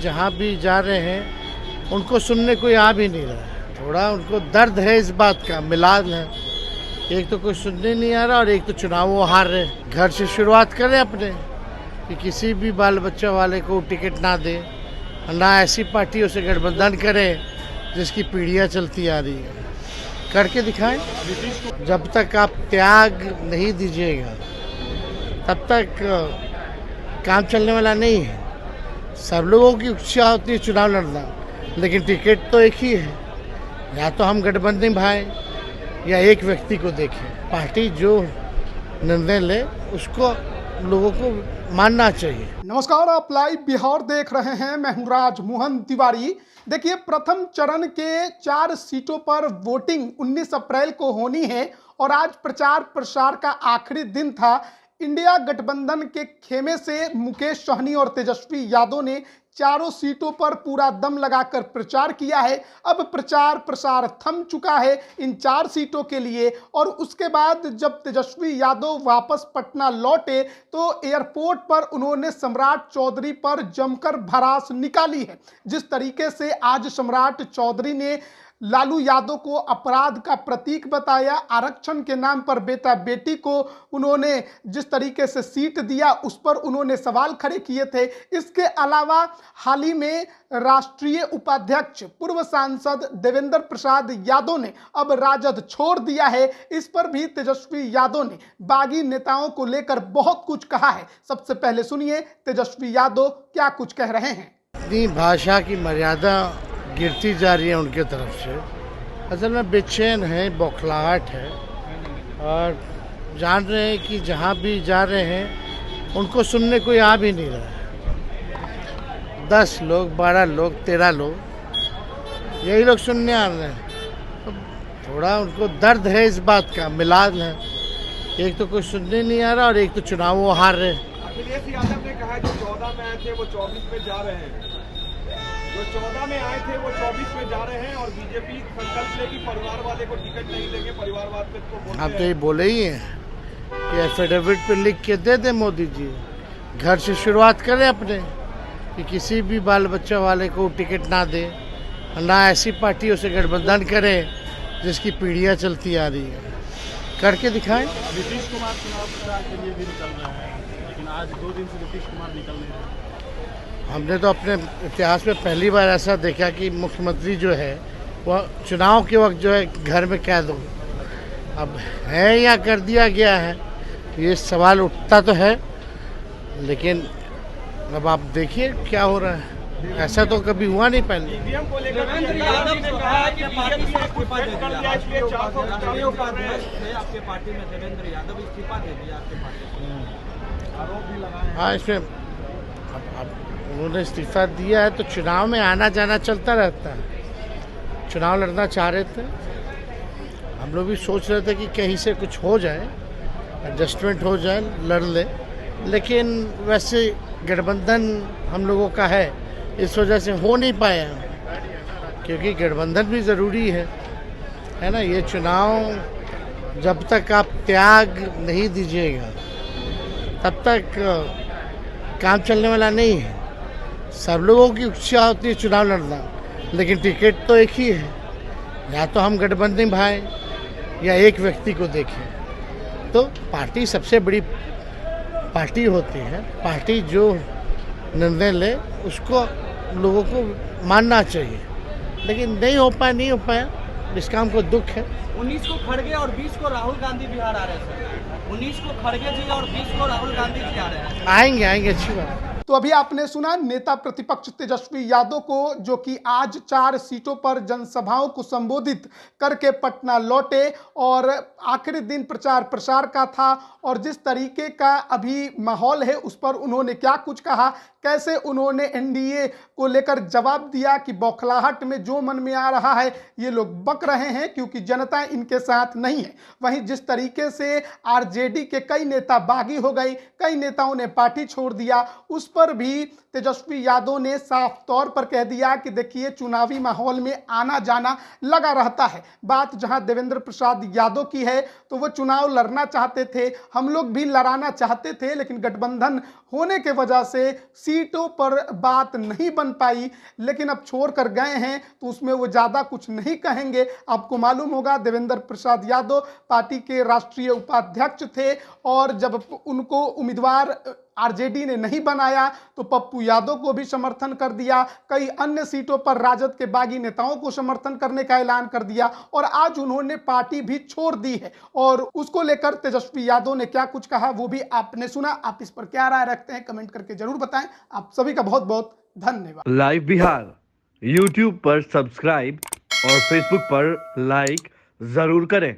जहाँ भी जा रहे हैं उनको सुनने कोई आ भी नहीं रहा है। थोड़ा उनको दर्द है इस बात का, मिलाद है। एक तो कोई सुनने नहीं आ रहा और एक तो चुनाव वो हार रहे। घर से शुरुआत करें अपने कि किसी भी बाल बच्चा वाले को टिकट ना दे, ना ऐसी पार्टियों से गठबंधन करें जिसकी पीढ़ियाँ चलती आ रही है। करके दिखाएं। जब तक आप त्याग नहीं दीजिएगा तब तक काम चलने वाला नहीं है। सब लोगों की इच्छा होती है चुनाव लड़ना, लेकिन टिकट तो एक ही है। या तो हम गठबंधन निभाएं या एक व्यक्ति को देखें। पार्टी जो निर्णय ले उसको लोगों को मानना चाहिए। नमस्कार, आप लाइव बिहार देख रहे हैं। मैं हूं राजमोहन तिवारी। देखिए, प्रथम चरण के 4 सीटों पर वोटिंग 19 अप्रैल को होनी है और आज प्रचार प्रसार का आखिरी दिन था। इंडिया गठबंधन के खेमे से मुकेश सहनी और तेजस्वी यादव ने चारों सीटों पर पूरा दम लगाकर प्रचार किया है। अब प्रचार प्रसार थम चुका है इन 4 सीटों के लिए और उसके बाद जब तेजस्वी यादव वापस पटना लौटे तो एयरपोर्ट पर उन्होंने सम्राट चौधरी पर जमकर भड़ास निकाली है। जिस तरीके से आज सम्राट चौधरी ने लालू यादव को अपराध का प्रतीक बताया, आरक्षण के नाम पर बेटा बेटी को उन्होंने जिस तरीके से सीट दिया उस पर उन्होंने सवाल खड़े किए थे। इसके अलावा हाल ही में राष्ट्रीय उपाध्यक्ष पूर्व सांसद देवेंद्र प्रसाद यादव ने अब राजद छोड़ दिया है। इस पर भी तेजस्वी यादव ने बागी नेताओं को लेकर बहुत कुछ कहा है। सबसे पहले सुनिए तेजस्वी यादव क्या कुछ कह रहे हैं। अपनी भाषा की मर्यादा गिरती जा रही है उनके तरफ से। असल में बेचैन है, बौखलाहट है और जान रहे हैं कि जहाँ भी जा रहे हैं उनको सुनने कोई आ भी नहीं रहा है। 10 लोग, 12 लोग, 13 लोग यही लोग सुनने आ रहे हैं। तो थोड़ा उनको दर्द है इस बात का, मिलाद है। एक तो कोई सुनने नहीं आ रहा और एक तो चुनाव वो हार रहे। अखिलेश यादव ने कहा जो 14 में आए थे वो 24 में जा रहे हैं। जो 14 में आए थे वो 24 में जा रहे हैं और बीजेपी संकल्प लेगी परिवार वाले को टिकट नहीं देंगे। परिवारवाद पे तो आप तो ये बोले ही हैं कि एफिडेविट पे लिख के दे दें मोदी जी। घर से शुरुआत करें अपने कि किसी भी बाल बच्चा वाले को टिकट ना दे, ना ऐसी पार्टियों से गठबंधन करें जिसकी पीढ़ियाँ चलती आ रही है। करके दिखाएं। नीतीश कुमार चुनाव प्रचार के लिए भी निकल रहे हैं, लेकिन आज 2 दिन से नीतीश कुमार निकल नहीं रहे। हमने तो अपने इतिहास में पहली बार ऐसा देखा कि मुख्यमंत्री जो है वह चुनाव के वक्त जो है घर में कैद हो। अब है या कर दिया गया है, ये सवाल उठता तो है, लेकिन अब आप देखिए क्या हो रहा है। ऐसा तो कभी हुआ नहीं पहले। ईवीएम को लेकर देवेंद्र यादव ने कहा कि बीजेपी से इस्तीफा दे दिया। आपके पार्टी में देवेंद्र यादव इस्तीफा दे दिया, आपके पार्टी आरोप भी लगाए। हाँ, इसमें अब उन्होंने इस्तीफा दिया है तो चुनाव में आना जाना चलता रहता है। चुनाव लड़ना चाह रहे थे, हम लोग भी सोच रहे थे कि कहीं से कुछ हो जाए, एडजस्टमेंट हो जाए, लड़ ले, लेकिन वैसे गठबंधन हम लोगों का है, इस वजह से हो नहीं पाया। क्योंकि गठबंधन भी ज़रूरी है ना। ये चुनाव जब तक आप त्याग नहीं दीजिएगा तब तक काम चलने वाला नहीं है। सब लोगों की इच्छा होती है चुनाव लड़ना, लेकिन टिकट तो एक ही है। या तो हम गठबंधन निभाएं या एक व्यक्ति को देखें। तो पार्टी सबसे बड़ी पार्टी होती है। पार्टी जो निर्णय ले उसको लोगों को मानना चाहिए, लेकिन नहीं हो पाया। इस काम को दुख है। 19 को खड़गे और 20 को राहुल गांधी बिहार आ रहे हैं। 19 को खड़गे जी और 20 को राहुल गांधी जी आ रहे हैं। आएंगे, अच्छी बात। तो अभी आपने सुना नेता प्रतिपक्ष तेजस्वी यादव को, जो कि आज 4 सीटों पर जनसभाओं को संबोधित करके पटना लौटे और आखिरी दिन प्रचार प्रसार का था और जिस तरीके का अभी माहौल है उस पर उन्होंने क्या कुछ कहा, कैसे उन्होंने एनडीए को लेकर जवाब दिया कि बौखलाहट में जो मन में आ रहा है ये लोग बक रहे हैं क्योंकि जनता इनके साथ नहीं है। वहीं जिस तरीके से आरजेडी के कई नेता बागी हो गए, कई नेताओं ने पार्टी छोड़ दिया, उस पर भी तेजस्वी यादव ने साफ तौर पर कह दिया कि देखिए चुनावी माहौल में आना जाना लगा रहता है। बात जहां देवेंद्र प्रसाद यादव की है तो वो चुनाव लड़ना चाहते थे, हम लोग भी लड़ाना चाहते थे, लेकिन गठबंधन होने के वजह से सीटों पर बात नहीं बन पाई, लेकिन अब छोड़ कर गए हैं तो उसमें वो ज़्यादा कुछ नहीं कहेंगे। आपको मालूम होगा देवेंद्र प्रसाद यादव पार्टी के राष्ट्रीय उपाध्यक्ष थे और जब उनको उम्मीदवार आरजेडी ने नहीं बनाया तो पप्पू यादव को भी समर्थन कर दिया, कई अन्य सीटों पर राजद के बागी नेताओं को समर्थन करने का ऐलान कर दिया और आज उन्होंने पार्टी भी छोड़ दी है। और उसको लेकर तेजस्वी यादव ने क्या कुछ कहा वो भी आपने सुना। आप इस पर क्या राय रखते हैं कमेंट करके जरूर बताएं। आप सभी का बहुत बहुत धन्यवाद। लाइव बिहार यूट्यूब पर सब्सक्राइब और फेसबुक पर लाइक जरूर करें।